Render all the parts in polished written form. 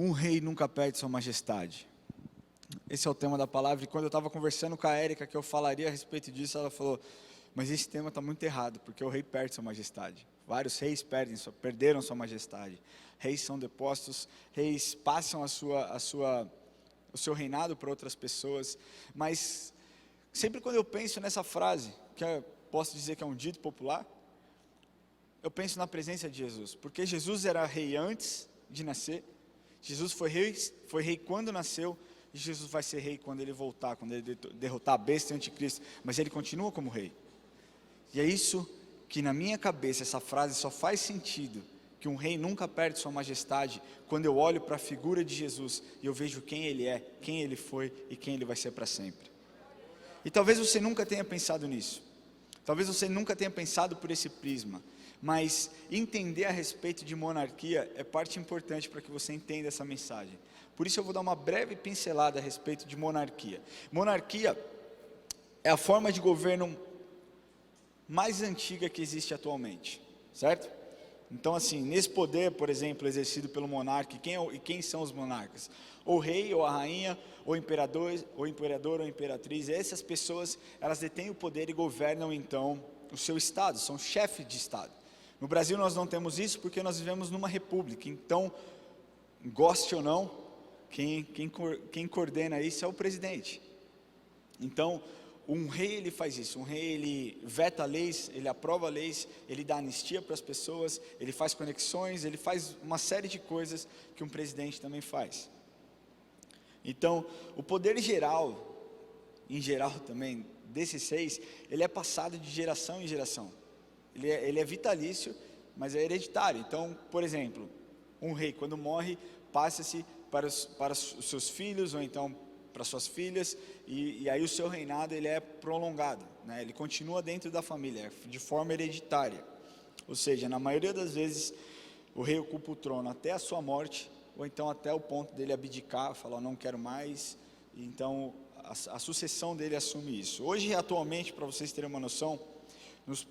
Um rei nunca perde sua majestade. Esse é o tema da palavra, e quando eu estava conversando com a Érica, que eu falaria a respeito disso, ela falou, mas esse tema está muito errado, porque o rei perde sua majestade. Vários reis perderam sua majestade. Reis são depostos, reis passam o seu reinado para outras pessoas, mas sempre quando eu penso nessa frase, posso dizer que é um dito popular, eu penso na presença de Jesus, porque Jesus era rei antes de nascer, Jesus foi rei quando nasceu, e Jesus vai ser rei quando ele voltar, quando ele derrotar a besta e o anticristo, mas ele continua como rei. E é isso que na minha cabeça essa frase só faz sentido, que um rei nunca perde sua majestade, quando eu olho para a figura de Jesus, e eu vejo quem ele é, quem ele foi, e quem ele vai ser para sempre. E talvez você nunca tenha pensado nisso, talvez você nunca tenha pensado por esse prisma, mas entender a respeito de monarquia é parte importante para que você entenda essa mensagem. Por isso eu vou dar uma breve pincelada a respeito de monarquia. Monarquia é a forma de governo mais antiga que existe atualmente, certo? Então assim, nesse poder, por exemplo, exercido pelo monarca, quem são os monarcas? Ou o rei, ou a rainha, ou o imperador, ou a imperatriz. Essas pessoas, elas detêm o poder e governam então o seu estado, são chefes de estado. No Brasil nós não temos isso porque nós vivemos numa república, então, goste ou não, quem coordena isso é o presidente. Então, um rei ele faz isso, um rei ele veta leis, ele aprova leis, ele dá anistia para as pessoas, ele faz conexões, ele faz uma série de coisas que um presidente também faz. Então, o poder geral, em geral também, desses seis, ele é passado de geração em geração. Ele é vitalício, mas é hereditário. Então, por exemplo, um rei quando morre, passa-se para os seus filhos, ou então para suas filhas, e aí o seu reinado ele é prolongado, né? Ele continua dentro da família, de forma hereditária. Ou seja, na maioria das vezes, o rei ocupa o trono até a sua morte, ou então até o ponto dele abdicar, falar, não quero mais, e então a sucessão dele assume isso. Hoje, atualmente, para vocês terem uma noção,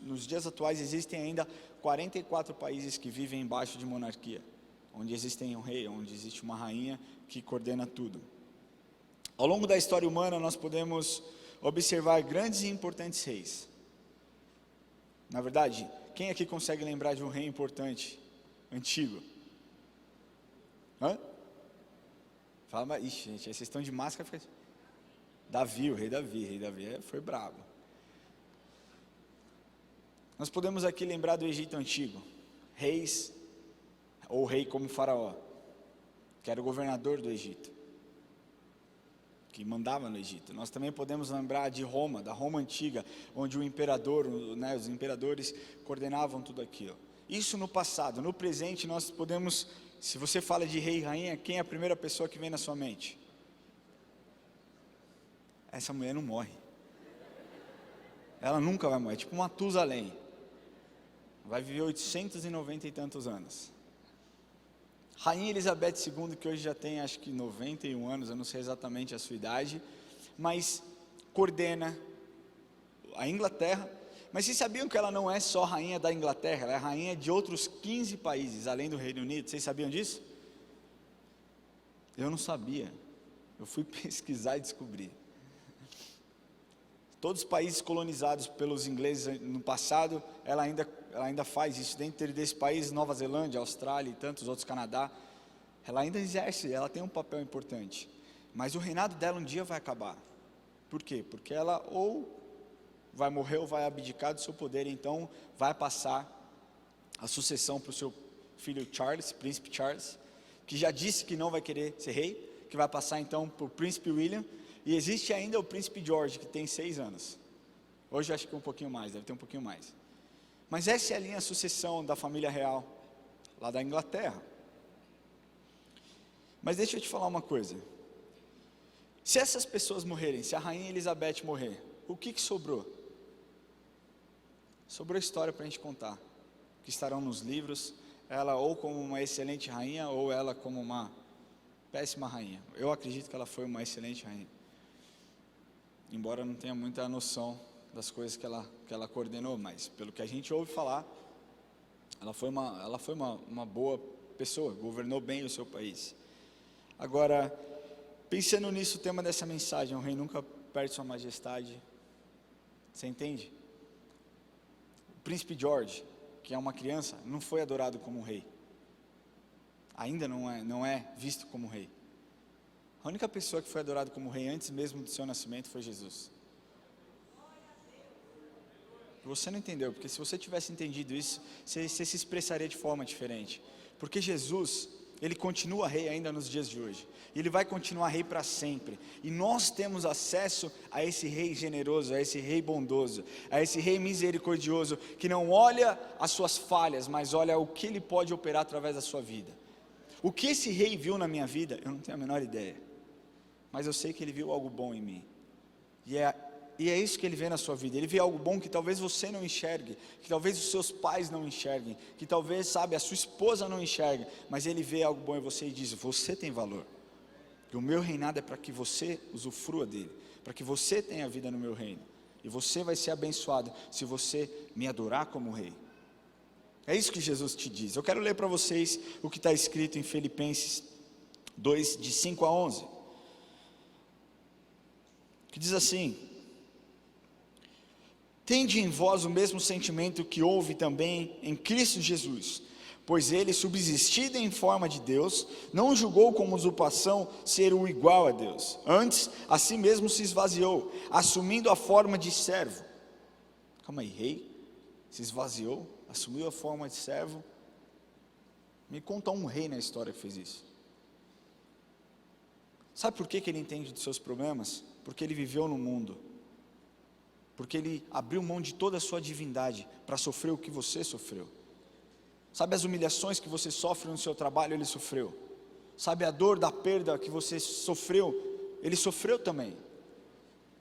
nos dias atuais existem ainda 44 países que vivem embaixo de monarquia, onde existe um rei, onde existe uma rainha que coordena tudo. Ao longo da história humana nós podemos observar grandes e importantes reis. Na verdade, quem aqui consegue lembrar de um rei importante, antigo? Hã? Fala, mas, ixi, gente, aí vocês estão de máscara, fica... Davi, o rei Davi foi bravo. Nós podemos aqui lembrar do Egito Antigo, reis, ou rei como Faraó, que era o governador do Egito, que mandava no Egito. Nós também podemos lembrar de Roma, da Roma Antiga, onde o imperador, né, os imperadores coordenavam tudo aquilo. Isso no passado. No presente nós podemos, se você fala de rei e rainha, quem é a primeira pessoa que vem na sua mente? Essa mulher não morre. Ela nunca vai morrer, tipo Matusalém. Vai viver 890 e tantos anos. Rainha Elizabeth II, que hoje já tem acho que 91 anos, eu não sei exatamente a sua idade, mas coordena a Inglaterra. Mas vocês sabiam que ela não é só rainha da Inglaterra, ela é rainha de outros 15 países, além do Reino Unido? Vocês sabiam disso? Eu não sabia, eu fui pesquisar e descobri. Todos os países colonizados pelos ingleses no passado, ela ainda faz isso. Dentro desse país, Nova Zelândia, Austrália e tantos outros, Canadá, ela ainda exerce, ela tem um papel importante. Mas o reinado dela um dia vai acabar. Por quê? Porque ela ou vai morrer ou vai abdicar do seu poder, então vai passar a sucessão para o seu filho Charles, príncipe Charles, que já disse que não vai querer ser rei, que vai passar então para o príncipe William. E existe ainda o príncipe George, que tem 6 anos. Hoje eu acho que um pouquinho mais, deve ter um pouquinho mais. Mas essa é a linha sucessão da família real, lá da Inglaterra. Mas deixa eu te falar uma coisa. Se essas pessoas morrerem, se a rainha Elizabeth morrer, o que sobrou? Sobrou história para a gente contar, que estarão nos livros, ela ou como uma excelente rainha, ou ela como uma péssima rainha. Eu acredito que ela foi uma excelente rainha. Embora eu não tenha muita noção das coisas que ela coordenou, mas pelo que a gente ouve falar, ela foi uma boa pessoa, governou bem o seu país. Agora, pensando nisso, o tema dessa mensagem, o rei nunca perde sua majestade. Você entende? O príncipe George, que é uma criança, não foi adorado como rei. Ainda não é visto como rei. A única pessoa que foi adorada como rei antes mesmo do seu nascimento foi Jesus. Você não entendeu, porque se você tivesse entendido isso, você se expressaria de forma diferente. Porque Jesus, Ele continua rei ainda nos dias de hoje. Ele vai continuar rei para sempre. E nós temos acesso a esse rei generoso, a esse rei bondoso, a esse rei misericordioso, que não olha as suas falhas, mas olha o que Ele pode operar através da sua vida. O que esse rei viu na minha vida, eu não tenho a menor ideia. Mas eu sei que Ele viu algo bom em mim. E é isso que Ele vê na sua vida. Ele vê algo bom que talvez você não enxergue, que talvez os seus pais não enxerguem, que talvez, a sua esposa não enxergue, mas Ele vê algo bom em você e diz: você tem valor. E o meu reinado é para que você usufrua dele, para que você tenha vida no meu reino. E você vai ser abençoado se você me adorar como rei. É isso que Jesus te diz. Eu quero ler para vocês o que está escrito em Filipenses 2, de 5 a 11. Que diz assim: tende em vós o mesmo sentimento que houve também em Cristo Jesus, pois ele, subsistindo em forma de Deus, não julgou como usurpação ser o igual a Deus, antes a si mesmo se esvaziou, assumindo a forma de servo. Calma aí, rei? Se esvaziou, assumiu a forma de servo? Me conta um rei na história que fez isso. Sabe por que ele entende dos seus problemas? Porque ele viveu no mundo. Porque ele abriu mão de toda a sua divindade para sofrer o que você sofreu. Sabe as humilhações que você sofre no seu trabalho, ele sofreu. Sabe a dor da perda que você sofreu, ele sofreu também.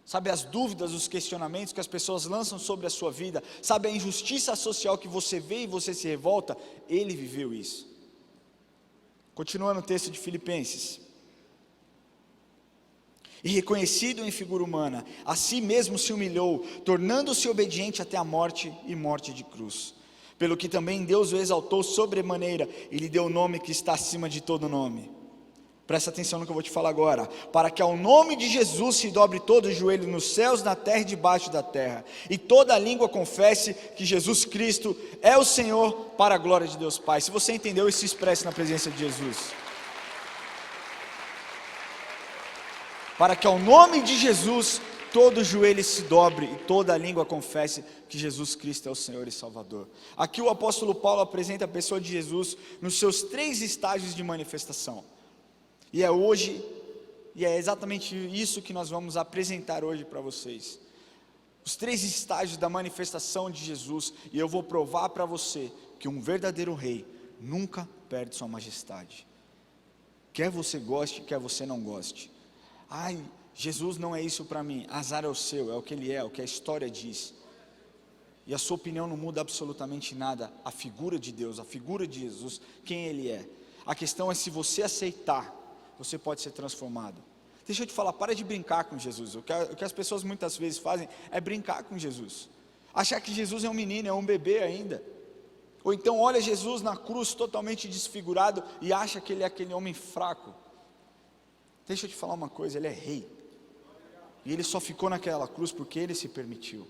Sabe as dúvidas, os questionamentos que as pessoas lançam sobre a sua vida, sabe a injustiça social que você vê e você se revolta, ele viveu isso. Continuando o texto de Filipenses: e reconhecido em figura humana, a si mesmo se humilhou, tornando-se obediente até a morte e morte de cruz. Pelo que também Deus o exaltou sobremaneira e lhe deu o nome que está acima de todo nome. Presta atenção no que eu vou te falar agora. Para que ao nome de Jesus se dobre todo o joelho nos céus, na terra e debaixo da terra, e toda a língua confesse que Jesus Cristo é o Senhor, para a glória de Deus Pai. Se você entendeu, isso se expressa na presença de Jesus. Para que ao nome de Jesus todo joelho se dobre e toda a língua confesse que Jesus Cristo é o Senhor e Salvador. Aqui o apóstolo Paulo apresenta a pessoa de Jesus nos seus 3 estágios de manifestação. E é exatamente isso que nós vamos apresentar hoje para vocês. Os 3 estágios da manifestação de Jesus, e eu vou provar para você que um verdadeiro rei nunca perde sua majestade. Quer você goste, quer você não goste. Ai, Jesus não é isso para mim. Azar é o seu, é o que ele é, o que a história diz. E a sua opinião não muda absolutamente nada. A figura de Deus, a figura de Jesus, quem ele é. A questão é, se você aceitar, você pode ser transformado. Deixa eu te falar, para de brincar com Jesus. O que as pessoas muitas vezes fazem é brincar com Jesus. Achar que Jesus é um menino, é um bebê ainda. Ou então olha Jesus na cruz totalmente desfigurado e acha que ele é aquele homem fraco. Deixa eu te falar uma coisa, ele é rei. E ele só ficou naquela cruz porque ele se permitiu.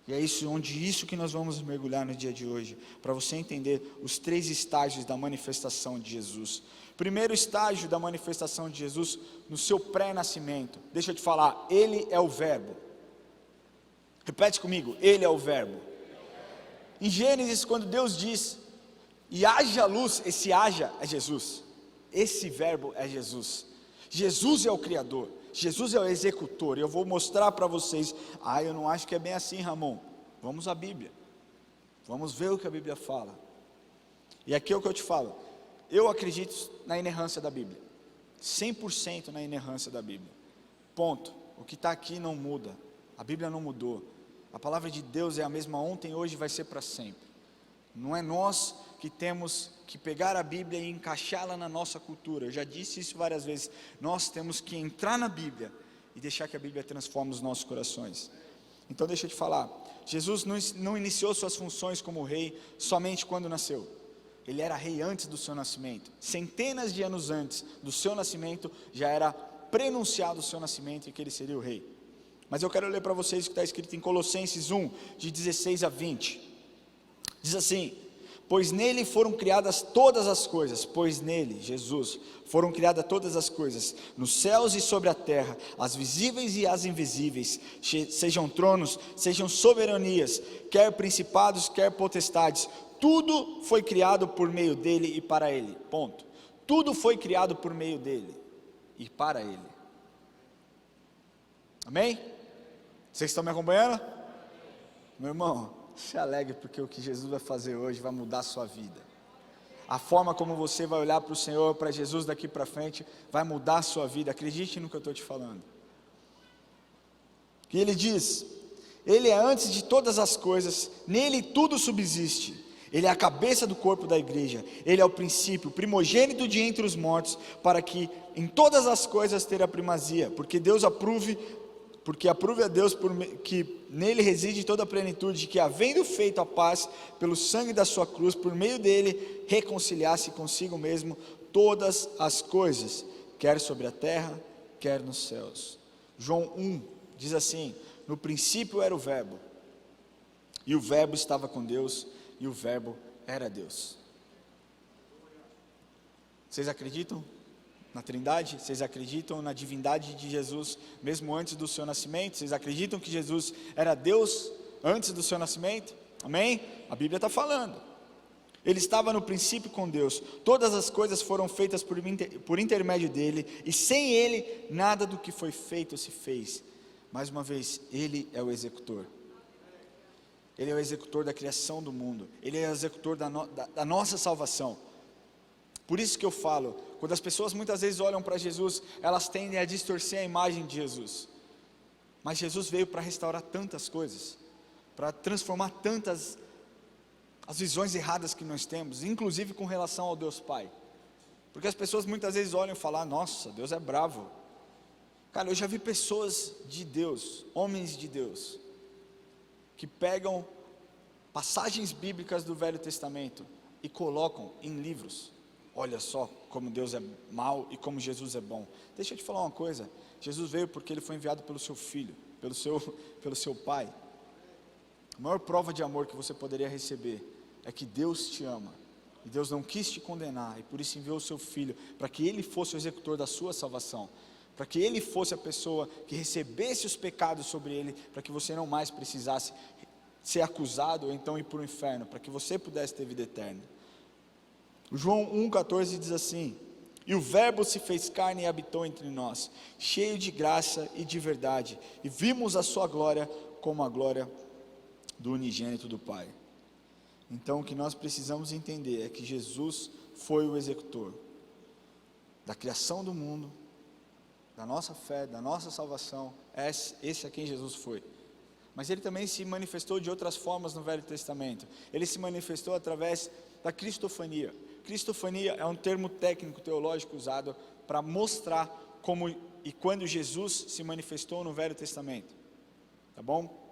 E é isso que nós vamos mergulhar no dia de hoje, para você entender os 3 estágios da manifestação de Jesus. Primeiro estágio da manifestação de Jesus, no seu pré-nascimento. Deixa eu te falar, ele é o verbo. Repete comigo, ele é o verbo. Em Gênesis, quando Deus diz, e haja luz, esse haja é Jesus. Esse verbo é Jesus. Jesus é o Criador. Jesus é o executor. E eu vou mostrar para vocês. Eu não acho que é bem assim, Ramon. Vamos à Bíblia. Vamos ver o que a Bíblia fala. E aqui é o que eu te falo. Eu acredito na inerrância da Bíblia. 100% na inerrância da Bíblia. Ponto. O que está aqui não muda. A Bíblia não mudou. A palavra de Deus é a mesma ontem, hoje e vai ser para sempre. Não é nós que temos que pegar a Bíblia e encaixá-la na nossa cultura. Eu já disse isso várias vezes. Nós temos que entrar na Bíblia e deixar que a Bíblia transforme os nossos corações. Então deixa eu te falar, Jesus não iniciou suas funções como rei somente quando nasceu. Ele era rei antes do seu nascimento. Centenas de anos antes do seu nascimento, já era prenunciado o seu nascimento e que ele seria o rei. Mas eu quero ler para vocês o que está escrito em Colossenses 1, de 16 a 20. Diz assim: pois nele foram criadas todas as coisas, pois nele, Jesus, foram criadas todas as coisas, nos céus e sobre a terra, as visíveis e as invisíveis, sejam tronos, sejam soberanias, quer principados, quer potestades, tudo foi criado por meio dele e para ele, ponto. Tudo foi criado por meio dele e para ele. Amém? Vocês estão me acompanhando? Meu irmão, se alegre, porque o que Jesus vai fazer hoje vai mudar a sua vida. A forma como você vai olhar para o Senhor, para Jesus daqui para frente, vai mudar a sua vida. Acredite no que eu estou te falando. E ele diz: ele é antes de todas as coisas, nele tudo subsiste. Ele é a cabeça do corpo da igreja. Ele é o princípio, o primogênito de entre os mortos, para que em todas as coisas tenha primazia, porque aprove a Deus que nele reside toda a plenitude, que havendo feito a paz pelo sangue da sua cruz, por meio dele reconciliasse consigo mesmo todas as coisas, quer sobre a terra, quer nos céus. João 1 diz assim: no princípio era o verbo, e o verbo estava com Deus, e o verbo era Deus. Vocês acreditam na Trindade? Vocês acreditam na divindade de Jesus mesmo antes do seu nascimento? Vocês acreditam que Jesus era Deus antes do seu nascimento? Amém? A Bíblia está falando. Ele estava no princípio com Deus, todas as coisas foram feitas por intermédio dele, e sem ele nada do que foi feito se fez. Mais uma vez, ele é o executor. Ele é o executor da criação do mundo. Ele é o executor da nossa salvação. Por isso que eu falo, quando as pessoas muitas vezes olham para Jesus, elas tendem a distorcer a imagem de Jesus. Mas Jesus veio para restaurar tantas coisas, para transformar tantas as visões erradas que nós temos, inclusive com relação ao Deus Pai. Porque as pessoas muitas vezes olham e falam: nossa, Deus é bravo. Cara, eu já vi pessoas de Deus, homens de Deus, que pegam passagens bíblicas do Velho Testamento e colocam em livros. Olha só como Deus é mau e como Jesus é bom. Deixa eu te falar uma coisa: Jesus veio porque ele foi enviado pelo seu filho, pelo seu pai. A maior prova de amor que você poderia receber é que Deus te ama, e Deus não quis te condenar, e por isso enviou o seu filho, para que ele fosse o executor da sua salvação, para que ele fosse a pessoa que recebesse os pecados sobre ele, para que você não mais precisasse ser acusado ou então ir para o inferno, para que você pudesse ter vida eterna. O João 1,14 diz assim: e o verbo se fez carne e habitou entre nós, cheio de graça e de verdade, e vimos a sua glória como a glória do unigênito do Pai. Então o que nós precisamos entender é que Jesus foi o executor da criação do mundo, da nossa fé, da nossa salvação. Esse é quem Jesus foi. Mas ele também se manifestou de outras formas no Velho Testamento. Ele se manifestou através da cristofania. Cristofania é um termo técnico teológico usado para mostrar como e quando Jesus se manifestou no Velho Testamento. Tá bom?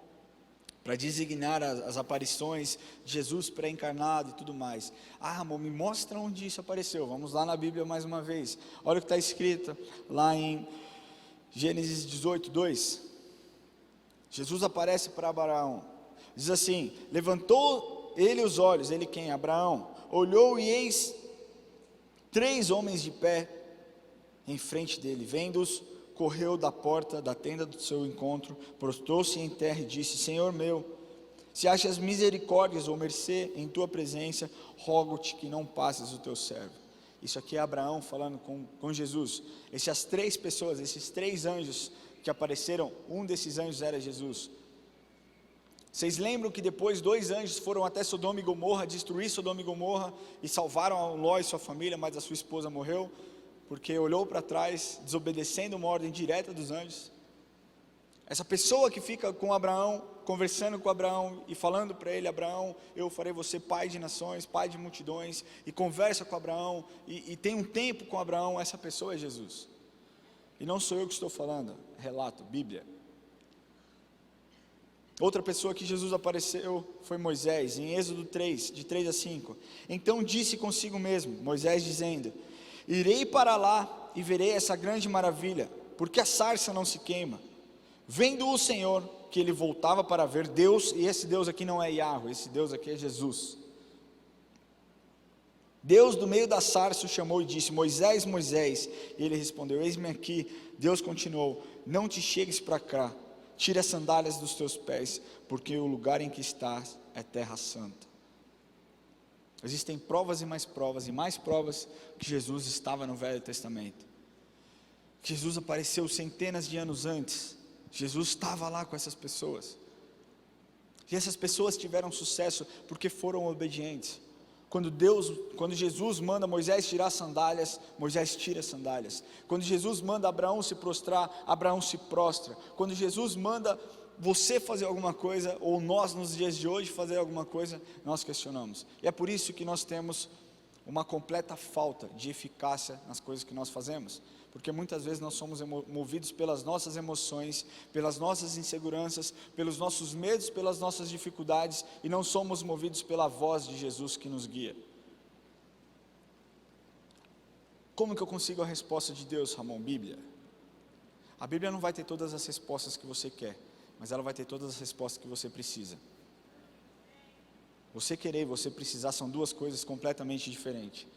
Para designar as aparições de Jesus pré-encarnado e tudo mais. Ah, amor, me mostra onde isso apareceu. Vamos lá na Bíblia mais uma vez. Olha o que está escrito lá em Gênesis 18, 2. Jesus aparece para Abraão. Diz assim: levantou ele os olhos, ele quem? Abraão. Olhou e eis 3 homens de pé em frente dele. Vendo-os, correu da porta da tenda do seu encontro, prostrou-se em terra e disse: Senhor meu, se achas misericórdias ou mercê em tua presença, rogo-te que não passes o teu servo. Isso aqui é Abraão falando com Jesus. Essas 3 pessoas, esses 3 anjos que apareceram, um desses anjos era Jesus. Vocês lembram que depois 2 anjos foram até Sodoma e Gomorra, destruir Sodoma e Gomorra, e salvaram Ló e sua família, mas a sua esposa morreu, porque olhou para trás, desobedecendo uma ordem direta dos anjos. Essa pessoa que fica com Abraão, conversando com Abraão e falando para ele: Abraão, eu farei você pai de nações, pai de multidões, e conversa com Abraão, e tem um tempo com Abraão, essa pessoa é Jesus. E não sou eu que estou falando, relato, Bíblia. Outra pessoa que Jesus apareceu foi Moisés, em Êxodo 3, de 3 a 5. Então disse consigo mesmo, Moisés dizendo: irei para lá e verei essa grande maravilha, porque a sarça não se queima. Vendo o Senhor que ele voltava para ver Deus, e esse Deus aqui não é Yahweh, esse Deus aqui é Jesus. Deus do meio da sarça o chamou e disse: Moisés, Moisés. E ele respondeu: eis-me aqui. Deus continuou: não te chegues para cá, tira as sandálias dos teus pés, porque o lugar em que estás é terra santa. Existem provas e mais provas que Jesus estava no Velho Testamento. Jesus apareceu centenas de anos antes. Jesus estava lá com essas pessoas. E essas pessoas tiveram sucesso porque foram obedientes. Quando Jesus manda Moisés tirar as sandálias, Moisés tira as sandálias. Quando Jesus manda Abraão se prostrar, Abraão se prostra. Quando Jesus manda você fazer alguma coisa, ou nós nos dias de hoje fazer alguma coisa, nós questionamos. E é por isso que nós temos uma completa falta de eficácia nas coisas que nós fazemos. Porque muitas vezes nós somos movidos pelas nossas emoções, pelas nossas inseguranças, pelos nossos medos, pelas nossas dificuldades, e não somos movidos pela voz de Jesus que nos guia. Como que eu consigo a resposta de Deus, Ramon? Bíblia. A Bíblia não vai ter todas as respostas que você quer, mas ela vai ter todas as respostas que você precisa. Você querer e você precisar são duas coisas completamente diferentes.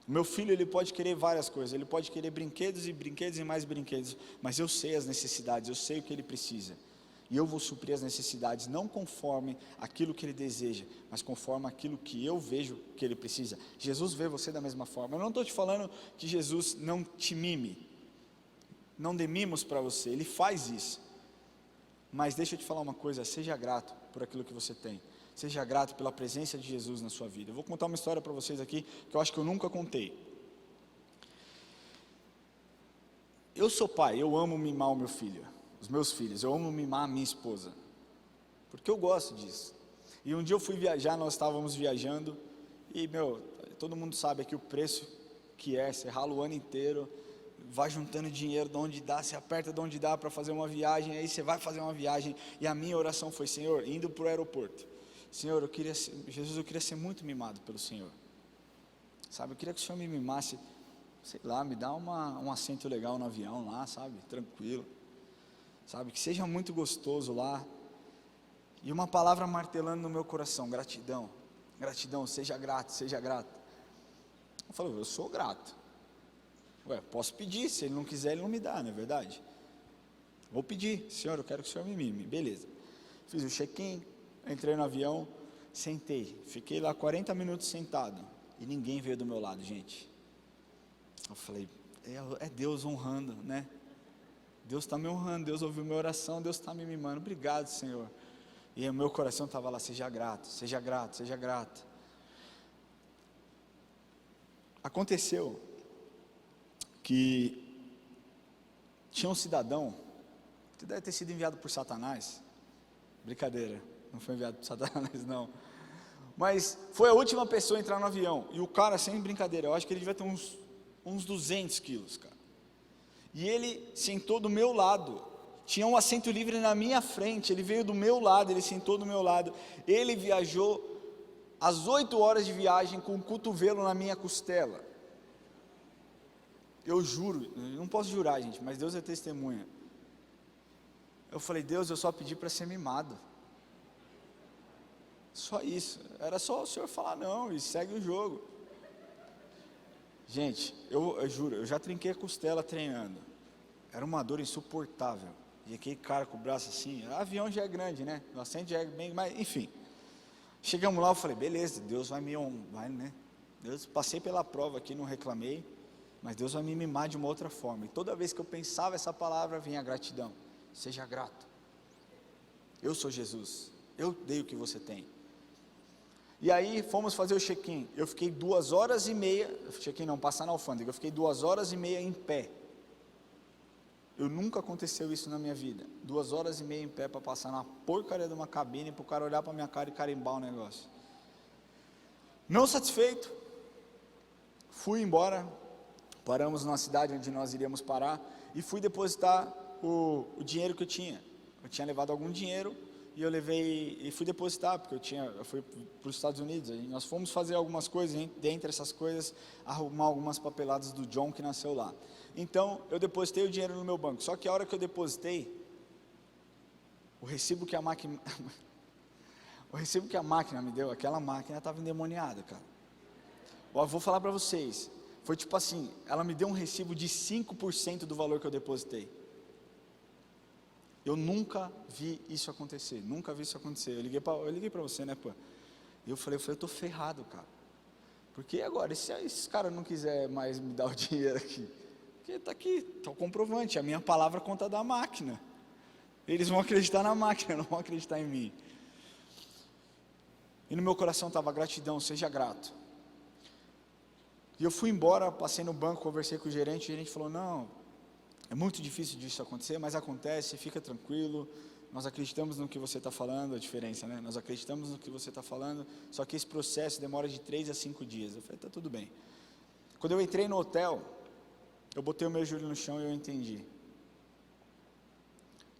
O meu filho, ele pode querer várias coisas, ele pode querer brinquedos e mais brinquedos, mas eu sei as necessidades, eu sei o que ele precisa, e eu vou suprir as necessidades, não conforme aquilo que ele deseja, mas conforme aquilo que eu vejo que ele precisa. Jesus vê você da mesma forma. Eu não estou te falando que Jesus não te mime, não dê mimos para você, ele faz isso, mas deixa eu te falar uma coisa: seja grato por aquilo que você tem. Seja grato pela presença de Jesus na sua vida. Eu vou contar uma história para vocês aqui, que eu acho que eu nunca contei. Eu sou pai, eu amo mimar o meu filho, os meus filhos, eu amo mimar a minha esposa, porque eu gosto disso. E um dia eu fui viajar, nós estávamos viajando, e todo mundo sabe aqui o preço que é, você rala o ano inteiro, vai juntando dinheiro de onde dá, você aperta de onde dá para fazer uma viagem, aí você vai fazer uma viagem, e a minha oração foi: Senhor, indo para o aeroporto, Senhor, Jesus, eu queria ser muito mimado pelo Senhor, sabe, eu queria que o Senhor me mimasse, sei lá, me dá um assento legal no avião lá, sabe, tranquilo, sabe, que seja muito gostoso lá, e uma palavra martelando no meu coração: gratidão, gratidão, seja grato, seja grato. Eu falei: eu sou grato, posso pedir, se ele não quiser ele não me dá, não é verdade? Vou pedir: Senhor, eu quero que o Senhor me mime, beleza, fiz o check-in, entrei no avião, sentei, fiquei lá 40 minutos sentado, e ninguém veio do meu lado, gente. Eu falei: é Deus honrando, né? Deus está me honrando, Deus ouviu minha oração, Deus está me mimando, obrigado, Senhor. E o meu coração estava lá: seja grato, seja grato, seja grato. Aconteceu que tinha um cidadão, que deve ter sido enviado por Satanás, brincadeira, não foi enviado por Satanás não, mas foi a última pessoa a entrar no avião, e o cara, sem brincadeira, eu acho que ele devia ter uns 200 quilos, cara, e ele sentou do meu lado, tinha um assento livre na minha frente, ele veio do meu lado, ele sentou do meu lado, ele viajou as 8 horas de viagem com o cotovelo na minha costela. Eu juro, eu não posso jurar, gente, mas Deus é testemunha. Eu falei: Deus, eu só pedi para ser mimado, só isso, era só o Senhor falar não, e segue o jogo. Gente, eu juro, eu já trinquei a costela treinando, era uma dor insuportável, e aquele cara com o braço assim, o avião já é grande, né, o assento já é bem, mas enfim, chegamos lá, eu falei: beleza, Deus vai me honrar, né, Deus, passei pela prova aqui, não reclamei, mas Deus vai me mimar de uma outra forma, e toda vez que eu pensava essa palavra, vinha a gratidão: seja grato, eu sou Jesus, eu dei o que você tem. E aí fomos fazer o check-in, eu fiquei 2 horas e meia, check-in não, passar na alfândega, eu fiquei 2 horas e meia em pé, nunca aconteceu isso na minha vida, 2 horas e meia em pé para passar na porcaria de uma cabine, para o cara olhar para a minha cara e carimbar o negócio. Não satisfeito, fui embora, paramos numa cidade onde nós iríamos parar, e fui depositar o dinheiro que eu tinha. eu tinha levado algum dinheiro e eu levei e fui depositar, porque eu fui para os Estados Unidos, e nós fomos fazer algumas coisas, dentre essas coisas, arrumar algumas papeladas do John que nasceu lá. Então, eu depositei o dinheiro no meu banco, só que a hora que eu depositei, o recibo que a máquina me deu, aquela máquina estava endemoniada, cara. Eu vou falar para vocês, foi tipo assim, ela me deu um recibo de 5% do valor que eu depositei. Eu nunca vi isso acontecer, Eu liguei para você, né, pô? E eu falei, eu estou ferrado, cara. Porque agora, e se esse cara não quiser mais me dar o dinheiro aqui? Porque está aqui, está o comprovante, a minha palavra conta da máquina. Eles vão acreditar na máquina, não vão acreditar em mim. E no meu coração estava gratidão, seja grato. E eu fui embora, passei no banco, conversei com o gerente falou, não, é muito difícil disso acontecer, mas acontece, fica tranquilo, nós acreditamos no que você está falando, a diferença, né? Nós acreditamos no que você está falando, só que esse processo demora de 3 a 5 dias. Eu falei, está tudo bem. Quando eu entrei no hotel, eu botei o meu joelho no chão e eu entendi.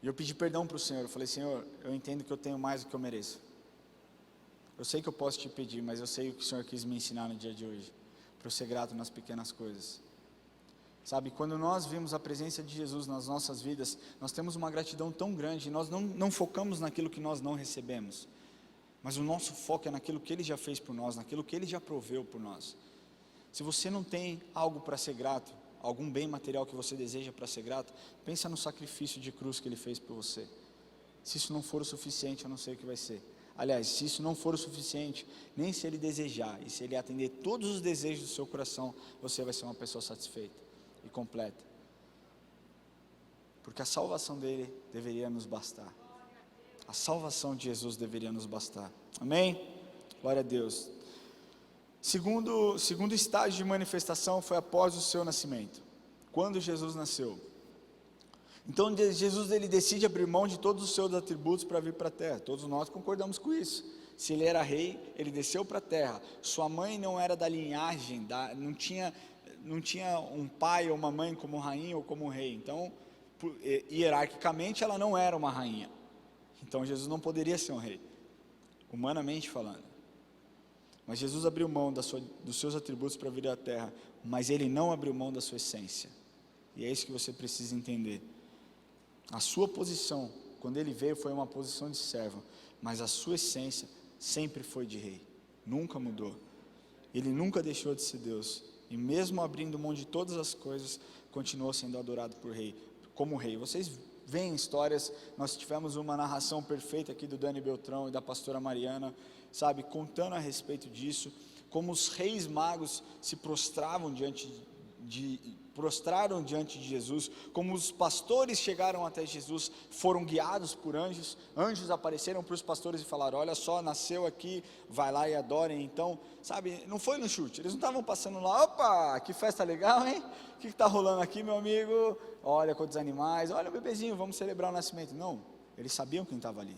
E eu pedi perdão para o Senhor, eu falei, Senhor, eu entendo que eu tenho mais do que eu mereço. Eu sei que eu posso te pedir, mas eu sei o que o Senhor quis me ensinar no dia de hoje, para eu ser grato nas pequenas coisas. Sabe, quando nós vimos a presença de Jesus nas nossas vidas, nós temos uma gratidão tão grande, nós não focamos naquilo que nós não recebemos, mas o nosso foco é naquilo que Ele já fez por nós, naquilo que Ele já proveu por nós. Se você não tem algo para ser grato, algum bem material que você deseja para ser grato, pensa no sacrifício de cruz que Ele fez por você. Se isso não for o suficiente, eu não sei o que vai ser. Aliás, se isso não for o suficiente, nem se Ele desejar, e se Ele atender todos os desejos do seu coração, você vai ser uma pessoa satisfeita e completa, porque a salvação dele deveria nos bastar, a salvação de Jesus deveria nos bastar, amém? Glória a Deus. Segundo estágio de manifestação foi após o seu nascimento, quando Jesus nasceu. Então Jesus ele decide abrir mão de todos os seus atributos para vir para a terra, todos nós concordamos com isso. Se ele era rei, ele desceu para a terra, sua mãe não era da linhagem, não tinha um pai ou uma mãe como rainha ou como rei, então hierarquicamente ela não era uma rainha, então Jesus não poderia ser um rei, humanamente falando, mas Jesus abriu mão dos seus atributos para vir à terra, mas Ele não abriu mão da sua essência, e é isso que você precisa entender. A sua posição, quando Ele veio, foi uma posição de servo, mas a sua essência sempre foi de rei, nunca mudou, Ele nunca deixou de ser Deus, e mesmo abrindo mão de todas as coisas, continuou sendo adorado como rei. Vocês veem histórias, nós tivemos uma narração perfeita aqui do Dani Beltrão e da pastora Mariana, sabe, contando a respeito disso, como os reis magos se prostraram diante de Jesus, como os pastores chegaram até Jesus, foram guiados por anjos apareceram para os pastores e falaram, olha só, nasceu aqui, vai lá e adorem. Então, sabe, não foi no chute, eles não estavam passando lá, opa, que festa legal, hein, o que está rolando aqui, meu amigo, olha quantos animais, olha o bebezinho, vamos celebrar o nascimento. Não, eles sabiam quem estava ali,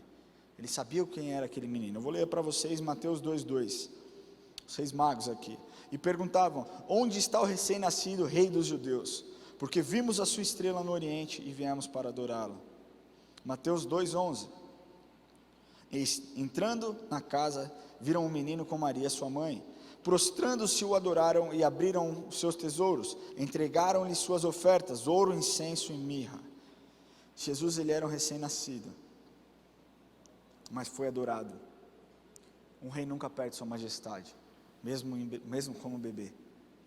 eles sabiam quem era aquele menino. Eu vou ler para vocês Mateus 2:2, os reis magos aqui, e perguntavam, onde está o recém-nascido rei dos judeus? Porque vimos a sua estrela no oriente e viemos para adorá-lo. Mateus 2:11, entrando na casa, viram um menino com Maria sua mãe, prostrando-se o adoraram e abriram os seus tesouros, entregaram-lhe suas ofertas, ouro, incenso e mirra. Jesus, ele era um recém-nascido, mas foi adorado. Um rei nunca perde sua majestade, mesmo como bebê.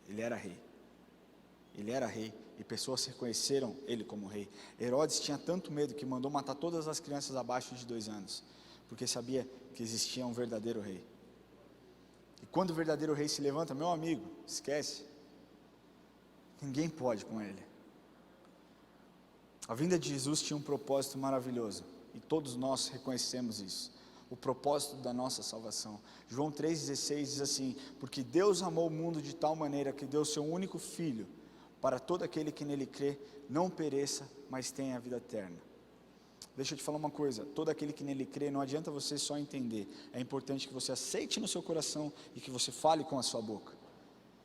Ele era rei, e pessoas reconheceram ele como rei. Herodes tinha tanto medo que mandou matar todas as crianças abaixo de 2 anos, porque sabia que existia um verdadeiro rei. E quando o verdadeiro rei se levanta, meu amigo, esquece, ninguém pode com ele. A vinda de Jesus tinha um propósito maravilhoso, e todos nós reconhecemos isso, o propósito da nossa salvação. João 3,16 diz assim, porque Deus amou o mundo de tal maneira que deu seu único Filho, para todo aquele que nele crê, não pereça, mas tenha a vida eterna. Deixa eu te falar uma coisa, todo aquele que nele crê, não adianta você só entender, é importante que você aceite no seu coração, e que você fale com a sua boca,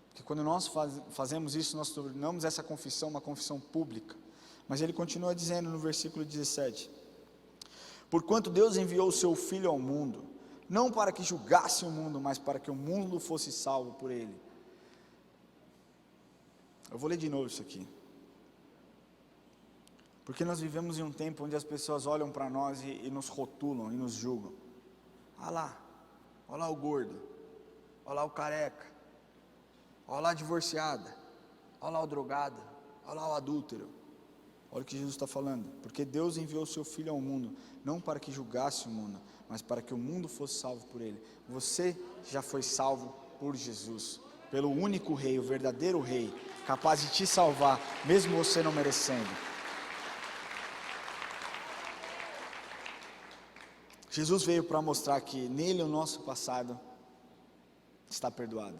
porque quando nós fazemos isso, nós tornamos essa confissão uma confissão pública. Mas ele continua dizendo no versículo 17, Porquanto Deus enviou o seu Filho ao mundo, não para que julgasse o mundo, mas para que o mundo fosse salvo por ele. Eu vou ler de novo isso aqui. Porque nós vivemos em um tempo onde as pessoas olham para nós e nos rotulam e nos julgam. Olha lá o gordo, olha lá o careca, olha lá a divorciada, olha lá o drogado, olha lá o adúltero. Olha o que Jesus está falando, porque Deus enviou o seu Filho ao mundo, não para que julgasse o mundo, mas para que o mundo fosse salvo por ele. Você já foi salvo por Jesus, pelo único Rei, o verdadeiro Rei, capaz de te salvar, mesmo você não merecendo. Jesus veio para mostrar que nele o nosso passado está perdoado.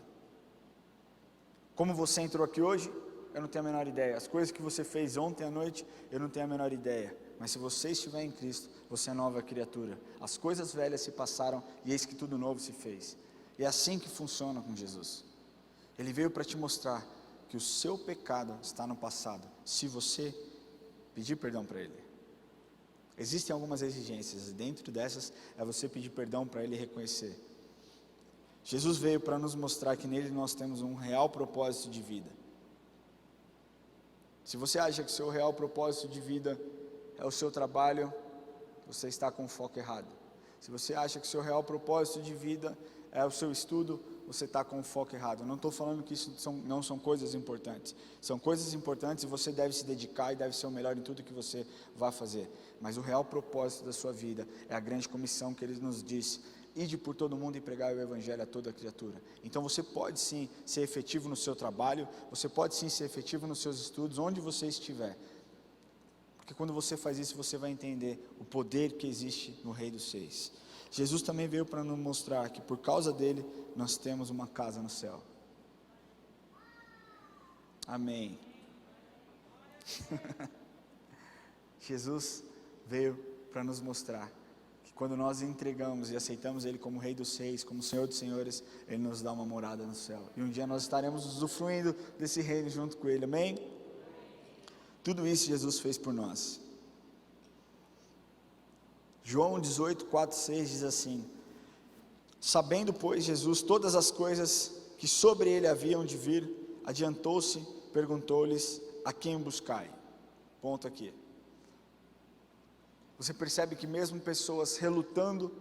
Como você entrou aqui hoje, eu não tenho a menor ideia. As coisas que você fez ontem à noite, eu não tenho a menor ideia. Mas se você estiver em Cristo, você é nova criatura. As coisas velhas se passaram e eis que tudo novo se fez. E é assim que funciona com Jesus. Ele veio para te mostrar que o seu pecado está no passado, se você pedir perdão para Ele. Existem algumas exigências, e dentro dessas é você pedir perdão para Ele e reconhecer. Jesus veio para nos mostrar que nele nós temos um real propósito de vida. Se você acha que o seu real propósito de vida é o seu trabalho, você está com o foco errado. Se você acha que o seu real propósito de vida é o seu estudo, você está com o foco errado. Eu não estou falando que isso não são coisas importantes. São coisas importantes e você deve se dedicar e deve ser o melhor em tudo que você vai fazer. Mas o real propósito da sua vida é a grande comissão que Ele nos disse: ide por todo mundo e pregai o Evangelho a toda criatura. Então você pode sim ser efetivo no seu trabalho, você pode sim ser efetivo nos seus estudos, onde você estiver. Porque quando você faz isso, você vai entender o poder que existe no Rei dos Seis. Jesus também veio para nos mostrar que por causa dele, nós temos uma casa no céu. Amém. Jesus veio para nos mostrar que quando nós entregamos e aceitamos Ele como Rei dos Seis, como Senhor dos Senhores, Ele nos dá uma morada no céu. E um dia nós estaremos usufruindo desse reino junto com Ele, amém? Tudo isso Jesus fez por nós. João 18, 4, 6 diz assim: sabendo, pois, Jesus todas as coisas que sobre Ele haviam de vir, adiantou-se, perguntou-lhes: a quem buscai? Ponto aqui. Você percebe que mesmo pessoas relutando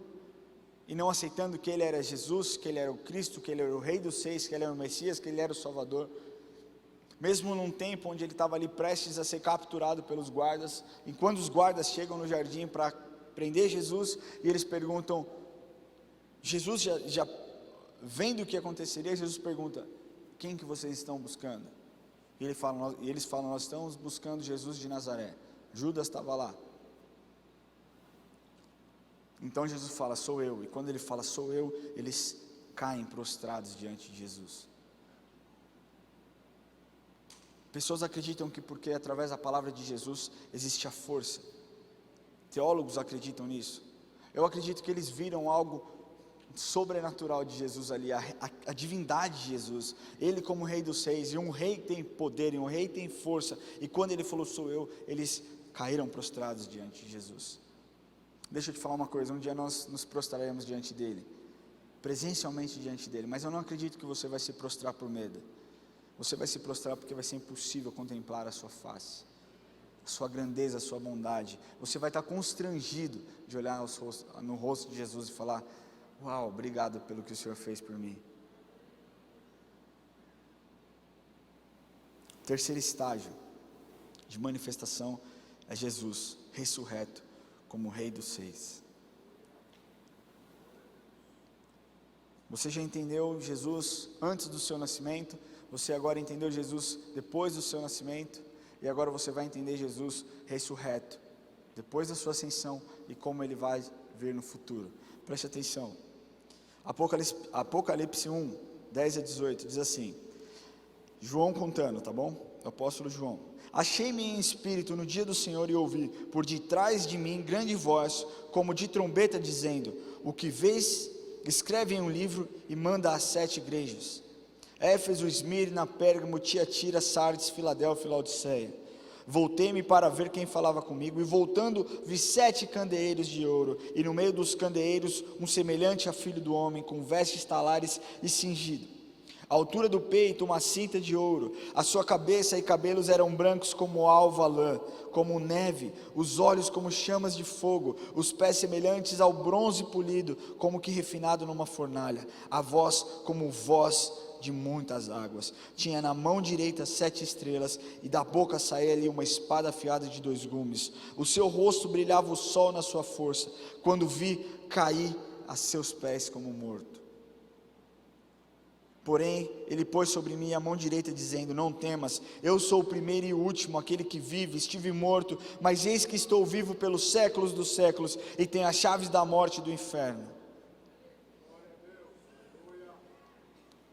e não aceitando que Ele era Jesus, que Ele era o Cristo, que Ele era o Rei dos Seis, que Ele era o Messias, que Ele era o Salvador, mesmo num tempo onde Ele estava ali prestes a ser capturado pelos guardas, e quando os guardas chegam no jardim para prender Jesus, e eles perguntam, Jesus já vendo o que aconteceria, Jesus pergunta: quem que vocês estão buscando? E eles falam: nós estamos buscando Jesus de Nazaré. Judas estava lá. Então Jesus fala: sou eu. E quando ele fala sou eu, eles caem prostrados diante de Jesus. Pessoas acreditam que porque através da palavra de Jesus existe a força. Teólogos acreditam nisso. Eu acredito que eles viram algo sobrenatural de Jesus ali, a divindade de Jesus, Ele como Rei dos Seis, e um rei tem poder, e um rei tem força, e quando Ele falou sou eu, eles caíram prostrados diante de Jesus. Deixa eu te falar uma coisa, um dia nós nos prostraremos diante dEle, presencialmente diante dEle, mas eu não acredito que você vai se prostrar por medo. Você vai se prostrar porque vai ser impossível contemplar a sua face, a sua grandeza, a sua bondade. Você vai estar constrangido de olhar no rosto de Jesus e falar: uau, obrigado pelo que o Senhor fez por mim. Terceiro estágio de manifestação é Jesus ressurreto como Rei dos Seis. Você já entendeu Jesus antes do seu nascimento, você agora entendeu Jesus depois do seu nascimento, e agora você vai entender Jesus ressurreto, depois da sua ascensão, e como Ele vai vir no futuro. Preste atenção. Apocalipse 1, 10 a 18, diz assim, João contando, tá bom? O apóstolo João: achei-me em espírito no dia do Senhor e ouvi, por detrás de mim, grande voz, como de trombeta, dizendo: o que vês, escreve em um livro e manda às 7 igrejas, Éfeso, Esmirna, Pérgamo, Tiatira, Sardes, Filadélfia e Laodiceia. Voltei-me para ver quem falava comigo, e voltando vi 7 candeeiros de ouro, e no meio dos candeeiros um semelhante a filho do homem, com vestes talares e cingido. À altura do peito uma cinta de ouro, a sua cabeça e cabelos eram brancos como alva lã, como neve, os olhos como chamas de fogo, os pés semelhantes ao bronze polido, como que refinado numa fornalha, a voz como voz de muitas águas. Tinha na mão direita 7 estrelas, e da boca saía-lhe uma espada afiada de 2 gumes. O seu rosto brilhava o sol na sua força. Quando vi, caí a seus pés como morto. Porém, ele pôs sobre mim a mão direita, dizendo: não temas, eu sou o primeiro e o último, aquele que vive. Estive morto, mas eis que estou vivo pelos séculos dos séculos, e tenho as chaves da morte e do inferno.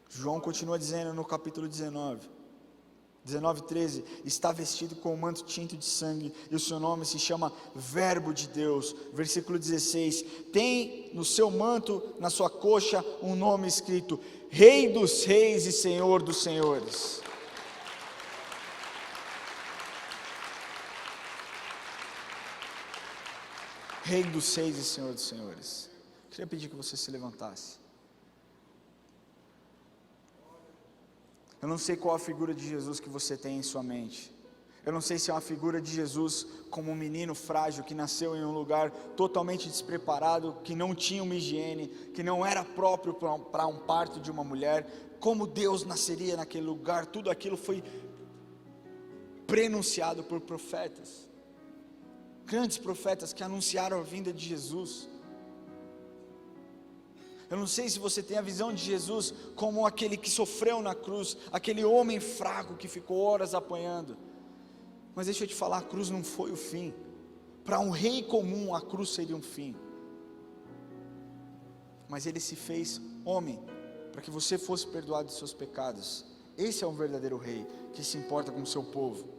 João continua dizendo no capítulo 19:13, está vestido com um manto tinto de sangue, e o seu nome se chama Verbo de Deus. Versículo 16, tem no seu manto, na sua coxa, um nome escrito: Rei dos reis e Senhor dos senhores. Rei dos reis e Senhor dos senhores. Queria pedir que você se levantasse. Eu não sei qual a figura de Jesus que você tem em sua mente. Eu não sei se é uma figura de Jesus como um menino frágil que nasceu em um lugar totalmente despreparado, que não tinha uma higiene, que não era próprio para um parto de uma mulher. Como Deus nasceria naquele lugar? Tudo aquilo foi prenunciado por profetas, grandes profetas que anunciaram a vinda de Jesus. Eu não sei se você tem a visão de Jesus como aquele que sofreu na cruz, aquele homem fraco que ficou horas apanhando. Mas deixa eu te falar, a cruz não foi o fim. Para um rei comum, a cruz seria um fim. Mas ele se fez homem, para que você fosse perdoado de seus pecados. Esse é um verdadeiro rei, que se importa com o seu povo.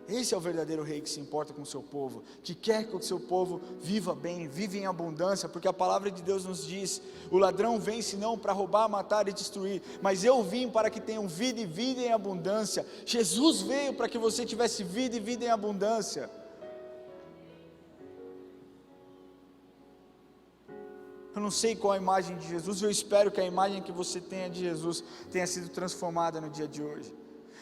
Esse é o verdadeiro rei que se importa com o seu povo, que quer que o seu povo viva bem, viva em abundância, porque a palavra de Deus nos diz: o ladrão vem senão para roubar, matar e destruir, mas eu vim para que tenham vida e vida em abundância. Jesus veio para que você tivesse vida e vida em abundância. Eu não sei qual a imagem de Jesus, eu espero que a imagem que você tenha de Jesus tenha sido transformada no dia de hoje,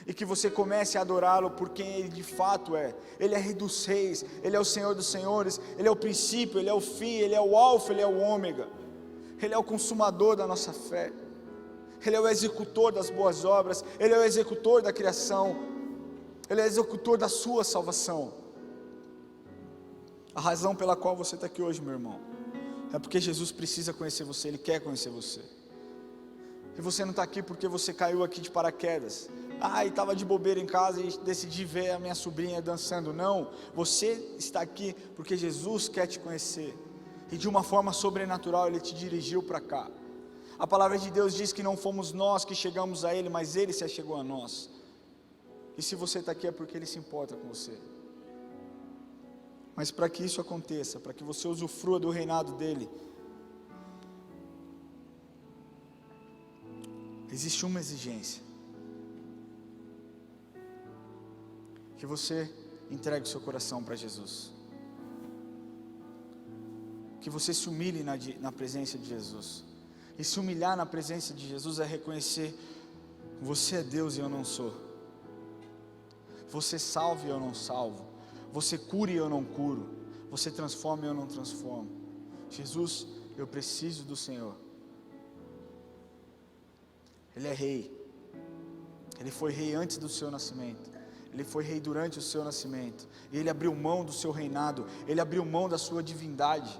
e que você comece a adorá-lo por quem Ele de fato é. Ele é Rei dos reis, Ele é o Senhor dos senhores, Ele é o princípio, Ele é o fim, Ele é o alfa, Ele é o ômega, Ele é o consumador da nossa fé, Ele é o executor das boas obras, Ele é o executor da criação, Ele é o executor da sua salvação. A razão pela qual você está aqui hoje, meu irmão, é porque Jesus precisa conhecer você, Ele quer conhecer você. E você não está aqui porque você caiu aqui de paraquedas. E estava de bobeira em casa e decidi ver a minha sobrinha dançando. Não, você está aqui porque Jesus quer te conhecer, e de uma forma sobrenatural Ele te dirigiu para cá. A palavra de Deus diz que não fomos nós que chegamos a Ele, mas Ele se achegou a nós. E se você está aqui é porque Ele se importa com você. Mas para que isso aconteça, para que você usufrua do reinado dEle, existe uma exigência: que você entregue o seu coração para Jesus, que você se humilhe na presença de Jesus. E se humilhar na presença de Jesus é reconhecer: você é Deus e eu não sou, você salva e eu não salvo, você cura e eu não curo, você transforma e eu não transformo. Jesus, eu preciso do Senhor. Ele é rei, Ele foi rei antes do seu nascimento, Ele foi rei durante o seu nascimento, e Ele abriu mão do seu reinado, Ele abriu mão da sua divindade,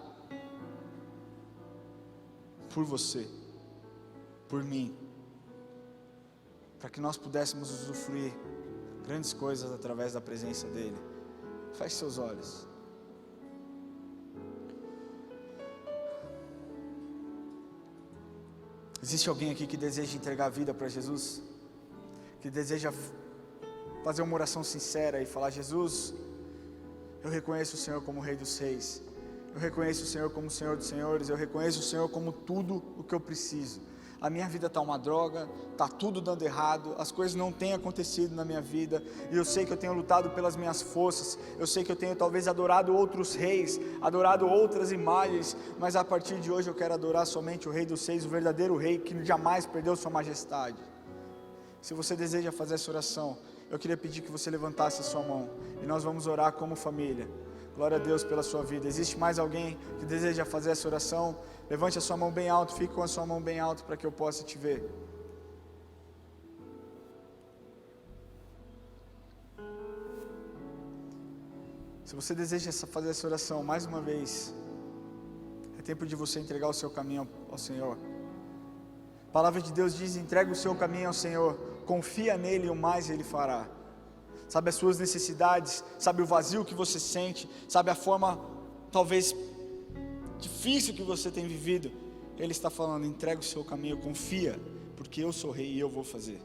por você, por mim, para que nós pudéssemos usufruir grandes coisas através da presença dEle. Feche seus olhos. Existe alguém aqui que deseja entregar a vida para Jesus? Que deseja fazer uma oração sincera e falar: Jesus, eu reconheço o Senhor como Rei dos reis, eu reconheço o Senhor como Senhor dos senhores, eu reconheço o Senhor como tudo o que eu preciso. a minha vida está uma droga, está tudo dando errado, as coisas não têm acontecido na minha vida, e eu sei que eu tenho lutado pelas minhas forças, eu sei que eu tenho talvez adorado outros reis, adorado outras imagens, mas a partir de hoje eu quero adorar somente o Rei dos Reis, o verdadeiro Rei, que jamais perdeu sua majestade. Se você deseja fazer essa oração, eu queria pedir que você levantasse a sua mão, e nós vamos orar como família. Glória a Deus pela sua vida. Existe mais alguém que deseja fazer essa oração? Levante a sua mão bem alto, fique com a sua mão bem alto para que eu possa te ver. Se você deseja fazer essa oração, mais uma vez, é tempo de você entregar o seu caminho ao Senhor. A palavra de Deus diz: entrega o seu caminho ao Senhor, confia nele e o mais Ele fará. Sabe as suas necessidades, sabe o vazio que você sente, sabe a forma talvez difícil que você tem vivido. Ele está falando: entrega o seu caminho, confia, porque eu sou rei e eu vou fazer.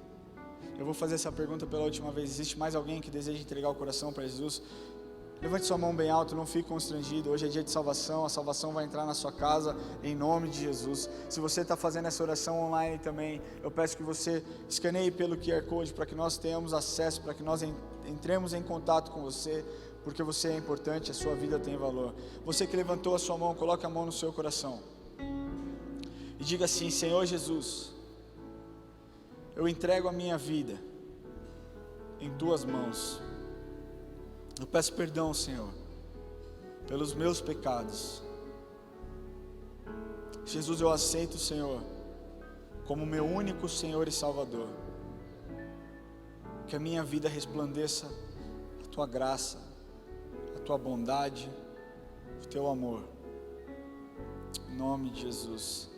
Eu vou fazer essa pergunta pela última vez: existe mais alguém que deseja entregar o coração para Jesus? Levante sua mão bem alto, não fique constrangido. Hoje é dia de salvação, a salvação vai entrar na sua casa em nome de Jesus. Se você está fazendo essa oração online também, eu peço que você escaneie pelo QR Code para que nós tenhamos acesso, para que nós entremos em contato com você, porque você é importante, a sua vida tem valor. Você que levantou a sua mão, coloque a mão no seu coração e diga assim: Senhor Jesus, eu entrego a minha vida em tuas mãos. Eu peço perdão, Senhor, pelos meus pecados. Jesus, eu aceito o Senhor como meu único Senhor e Salvador. Que a minha vida resplandeça a Tua graça, a Tua bondade, o Teu amor. Em nome de Jesus.